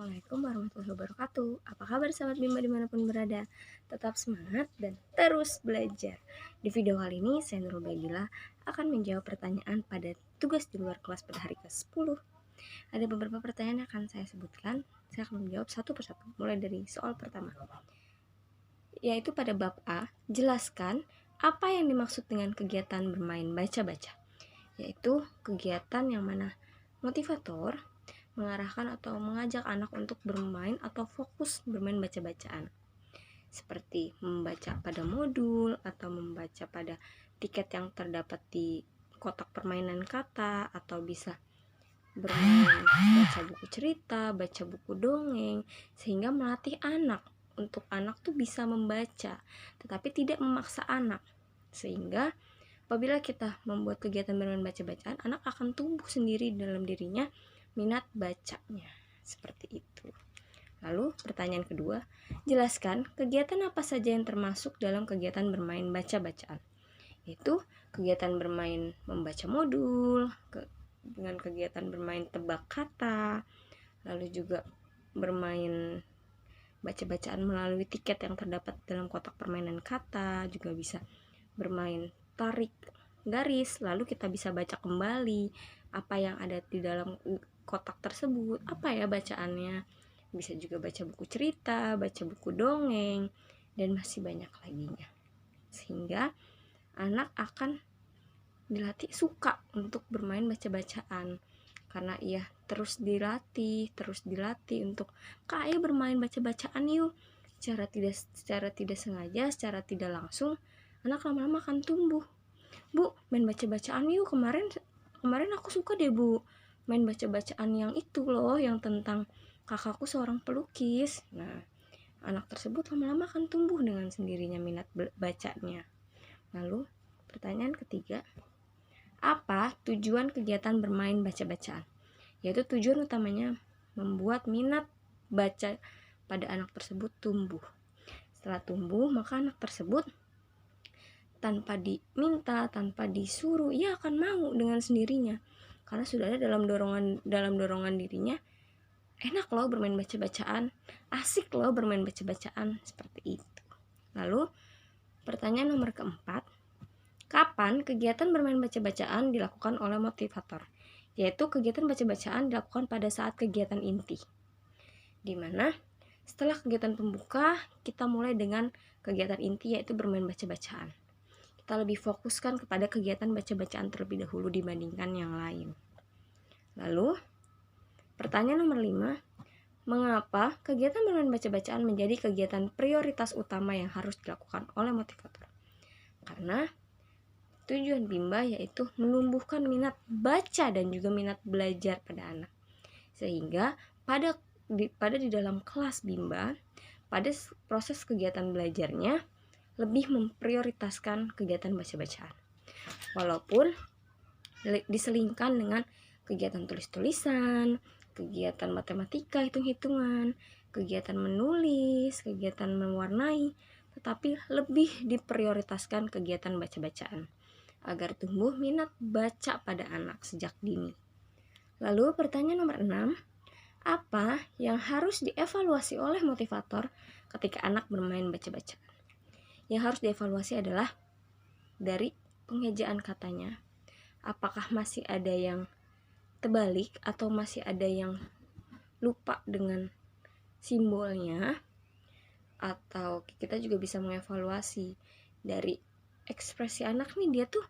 Assalamualaikum warahmatullahi wabarakatuh. Apa kabar sahabat Bima dimanapun berada? Tetap semangat dan terus belajar. Di video kali ini saya Nurul Bagila akan menjawab pertanyaan pada tugas di luar kelas pada hari ke-10. Ada beberapa pertanyaan yang akan saya sebutkan. Saya akan menjawab satu persatu. Mulai dari soal pertama, yaitu pada bab A, jelaskan apa yang dimaksud dengan kegiatan bermain baca-baca. Yaitu kegiatan yang mana motivator mengarahkan atau mengajak anak untuk bermain atau fokus bermain baca-bacaan, seperti membaca pada modul atau membaca pada tiket yang terdapat di kotak permainan kata, atau bisa bermain baca buku cerita, baca buku dongeng, sehingga melatih anak untuk anak tuh bisa membaca, tetapi tidak memaksa anak. Sehingga apabila kita membuat kegiatan bermain baca-bacaan, anak akan tumbuh sendiri dalam dirinya minat bacanya. Seperti itu. Lalu pertanyaan kedua, jelaskan kegiatan apa saja yang termasuk dalam kegiatan bermain baca-bacaan. Yaitu kegiatan bermain membaca modul, dengan kegiatan bermain tebak kata, lalu juga bermain baca-bacaan melalui tiket yang terdapat dalam kotak permainan kata, juga bisa bermain tarik garis, lalu kita bisa baca kembali apa yang ada di dalam kotak tersebut, apa ya bacaannya. Bisa juga baca buku cerita, baca buku dongeng, dan masih banyak laginya. Sehingga anak akan dilatih suka untuk bermain baca-bacaan, karena ia terus dilatih untuk Kak, ayo bermain baca-bacaan yuk. Secara tidak sengaja, secara tidak langsung, anak lama-lama akan tumbuh. Bu, main baca-bacaan yuk, kemarin aku suka deh Bu main baca-bacaan yang itu loh, yang tentang kakakku seorang pelukis. Nah, anak tersebut lama-lama akan tumbuh dengan sendirinya minat bacanya. Lalu pertanyaan ketiga, apa tujuan kegiatan bermain baca-bacaan? Yaitu tujuan utamanya membuat minat baca pada anak tersebut tumbuh. Setelah tumbuh, maka anak tersebut tanpa diminta, tanpa disuruh, ia akan mau dengan sendirinya, karena sudah ada dalam dorongan dirinya, enak loh bermain baca-bacaan, asik loh bermain baca-bacaan, seperti itu. Lalu pertanyaan nomor keempat, kapan kegiatan bermain baca-bacaan dilakukan oleh motivator? Yaitu kegiatan baca-bacaan dilakukan pada saat kegiatan inti, dimana setelah kegiatan pembuka kita mulai dengan kegiatan inti, yaitu bermain baca-bacaan. Kita lebih fokuskan kepada kegiatan baca-bacaan terlebih dahulu dibandingkan yang lain. Lalu pertanyaan nomor 5, mengapa kegiatan bermain baca-bacaan menjadi kegiatan prioritas utama yang harus dilakukan oleh motivator? Karena tujuan Bimba yaitu menumbuhkan minat baca dan juga minat belajar pada anak, sehingga di dalam kelas Bimba, pada proses kegiatan belajarnya lebih memprioritaskan kegiatan baca-bacaan, walaupun diselingkan dengan kegiatan tulis-tulisan, kegiatan matematika, hitung-hitungan, kegiatan menulis, kegiatan mewarnai, tetapi lebih diprioritaskan kegiatan baca-bacaan agar tumbuh minat baca pada anak sejak dini. Lalu pertanyaan nomor 6, apa yang harus dievaluasi oleh motivator ketika anak bermain baca-bacaan? Yang harus dievaluasi adalah dari pengejaan katanya. Apakah masih ada yang terbalik atau masih ada yang lupa dengan simbolnya? Atau kita juga bisa mengevaluasi dari ekspresi anak nih, dia tuh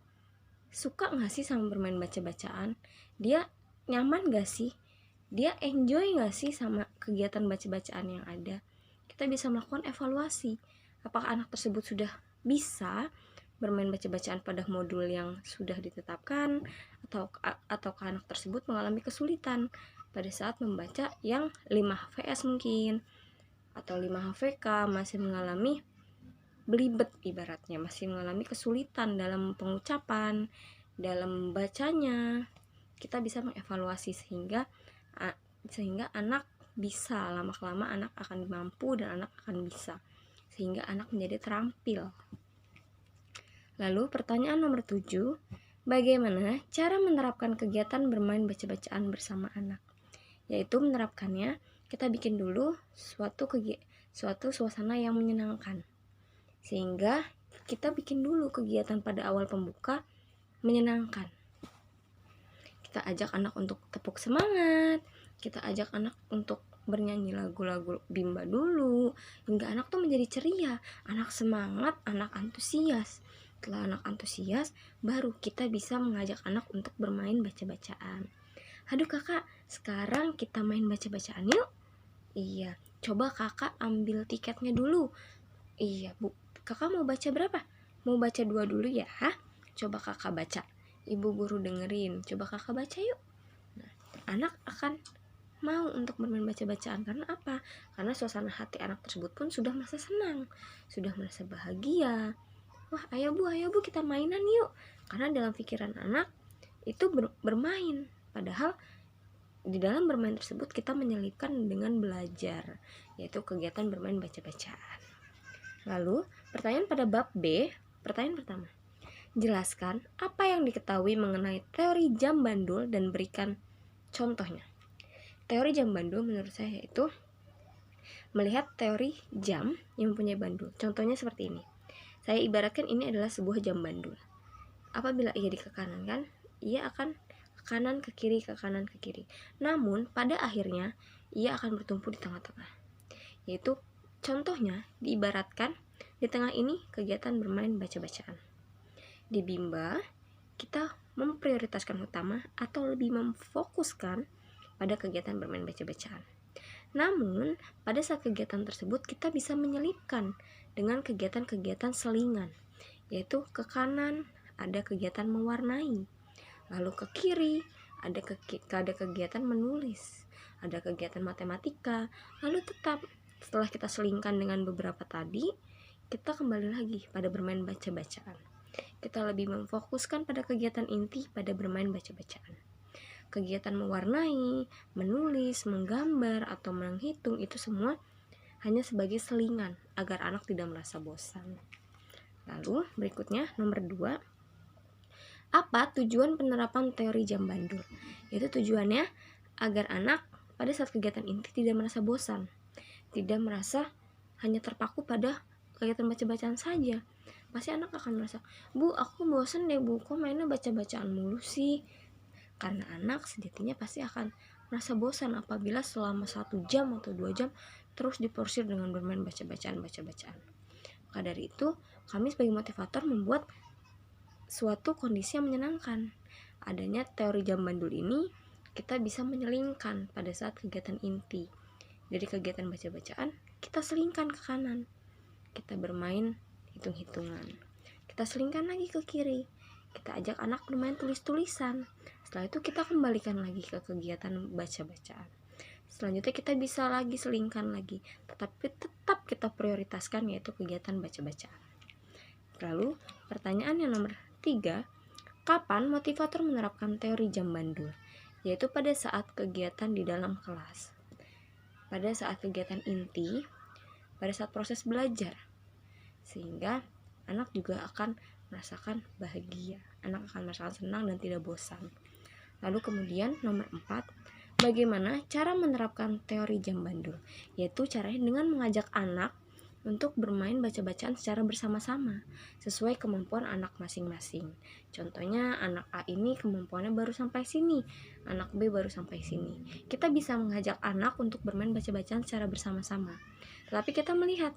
suka gak sih sama bermain baca-bacaan? Dia nyaman gak sih? Dia enjoy gak sih sama kegiatan baca-bacaan yang ada? Kita bisa melakukan evaluasi. Apakah anak tersebut sudah bisa bermain baca-bacaan pada modul yang sudah ditetapkan, ataukah anak tersebut mengalami kesulitan pada saat membaca yang 5 HVS mungkin, atau 5 HVK, masih mengalami belibet, ibaratnya masih mengalami kesulitan dalam pengucapan, dalam bacanya. Kita bisa mengevaluasi sehingga anak bisa, lama-kelamaan anak akan mampu dan anak akan bisa, sehingga anak menjadi terampil. Lalu pertanyaan nomor 7, bagaimana cara menerapkan kegiatan bermain baca-bacaan bersama anak? Yaitu menerapkannya kita bikin dulu suatu suasana yang menyenangkan. Sehingga kita bikin dulu kegiatan pada awal pembuka menyenangkan. Kita ajak anak untuk tepuk semangat, kita ajak anak untuk bernyanyi lagu-lagu Bimba dulu, hingga anak tuh menjadi ceria, anak semangat, anak antusias. Setelah anak antusias, baru kita bisa mengajak anak untuk bermain baca-bacaan. Aduh kakak, sekarang kita main baca-bacaan yuk. Iya, coba kakak ambil tiketnya dulu. Iya bu, kakak mau baca berapa? Mau baca 2 dulu ya? Coba kakak baca, ibu guru dengerin, coba kakak baca yuk. Nah, anak akan mau untuk bermain baca-bacaan. Karena apa? Karena suasana hati anak tersebut pun sudah merasa senang, sudah merasa bahagia. Wah, ayo bu kita mainan yuk. Karena dalam pikiran anak itu bermain, padahal di dalam bermain tersebut kita menyelipkan dengan belajar, yaitu kegiatan bermain baca-bacaan. Lalu, pertanyaan pada bab B, pertanyaan pertama. Jelaskan apa yang diketahui mengenai teori jam bandul dan berikan contohnya. Teori jam bandul menurut saya yaitu melihat teori jam yang mempunyai bandul. Contohnya seperti ini. Saya ibaratkan ini adalah sebuah jam bandul. Apabila ia di ke kanan kan, ia akan ke kanan, ke kiri, ke kanan, ke kiri. Namun pada akhirnya ia akan bertumpu di tengah-tengah. Yaitu contohnya diibaratkan di tengah ini kegiatan bermain baca-bacaan. Di Bimba kita memprioritaskan utama atau lebih memfokuskan pada kegiatan bermain baca-bacaan. Namun, pada saat kegiatan tersebut kita bisa menyelipkan dengan kegiatan-kegiatan selingan, yaitu ke kanan ada kegiatan mewarnai, lalu ke kiri ada kegiatan menulis, ada kegiatan matematika, lalu tetap setelah kita selingkan dengan beberapa tadi, kita kembali lagi pada bermain baca-bacaan. Kita lebih memfokuskan pada kegiatan inti pada bermain baca-bacaan. Kegiatan mewarnai, menulis, menggambar, atau menghitung itu semua hanya sebagai selingan agar anak tidak merasa bosan. Lalu berikutnya nomor 2, apa tujuan penerapan teori jam bandul? Yaitu tujuannya agar anak pada saat kegiatan inti tidak merasa bosan, tidak merasa hanya terpaku pada kegiatan baca-bacaan saja. Pasti anak akan merasa, bu aku bosan deh bu, kok mainnya baca-bacaan mulu sih. Karena anak sejatinya pasti akan merasa bosan apabila selama 1 jam atau 2 jam terus diporsir dengan bermain baca-bacaan. Maka dari itu, kami sebagai motivator membuat suatu kondisi yang menyenangkan. Adanya teori jam bandul ini, kita bisa menyelingkan pada saat kegiatan inti. Dari kegiatan baca-bacaan, kita selingkan ke kanan. Kita bermain hitung-hitungan. Kita selingkan lagi ke kiri. Kita ajak anak bermain tulis-tulisan. Setelah itu kita kembalikan lagi ke kegiatan baca-bacaan. Selanjutnya kita bisa lagi selingkan lagi, tetapi tetap kita prioritaskan yaitu kegiatan baca-bacaan. Lalu pertanyaan yang nomor 3, kapan motivator menerapkan teori jam bandul? Yaitu pada saat kegiatan di dalam kelas, pada saat kegiatan inti, pada saat proses belajar, sehingga anak juga akan merasakan bahagia, anak akan merasakan senang dan tidak bosan. Lalu kemudian nomor 4, bagaimana cara menerapkan teori jam bandul? Yaitu caranya dengan mengajak anak untuk bermain baca-bacaan secara bersama-sama sesuai kemampuan anak masing-masing. Contohnya anak A ini kemampuannya baru sampai sini, anak B baru sampai sini. Kita bisa mengajak anak untuk bermain baca-bacaan secara bersama-sama. Tetapi kita melihat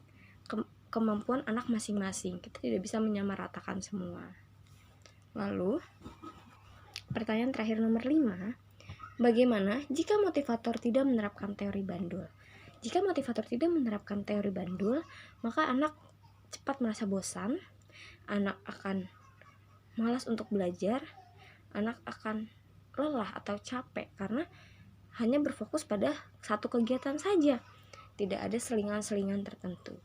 kemampuan anak masing-masing. Kita tidak bisa menyamaratakan semua. Lalu pertanyaan terakhir nomor 5, bagaimana jika motivator tidak menerapkan teori bandul? Jika motivator tidak menerapkan teori bandul, maka anak cepat merasa bosan, anak akan malas untuk belajar, anak akan lelah atau capek karena hanya berfokus pada satu kegiatan saja, tidak ada selingan-selingan tertentu.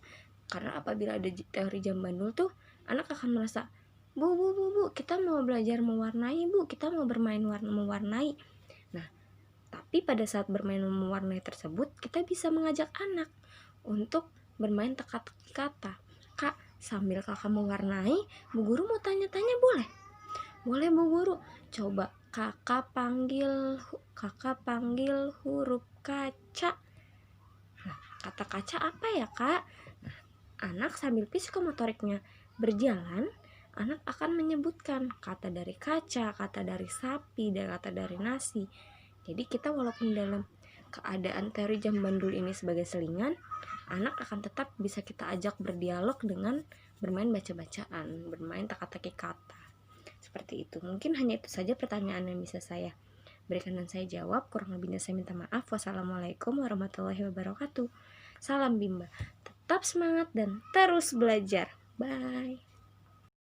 Karena apabila ada teori jam bandul tuh, anak akan merasa, bu, kita mau belajar mewarnai bu, kita mau bermain mewarnai. Nah, tapi pada saat bermain mewarnai tersebut, kita bisa mengajak anak untuk bermain teka-teki kata. Kak, sambil kakak mewarnai, bu guru mau tanya-tanya boleh? Boleh bu guru. Coba kakak panggil huruf kaca. kata kaca apa ya, Kak? Nah, anak sambil psikomotoriknya berjalan, anak akan menyebutkan kata dari kaca, kata dari sapi, dan kata dari nasi. Jadi kita walaupun dalam keadaan teori jam bandul ini sebagai selingan, anak akan tetap bisa kita ajak berdialog dengan bermain baca-bacaan, bermain teka-teki kata. Seperti itu. Mungkin hanya itu saja pertanyaan yang bisa saya berikan dan saya jawab. Kurang lebihnya saya minta maaf. Wassalamualaikum warahmatullahi wabarakatuh. Salam Bimba. Tetap semangat dan terus belajar. Bye.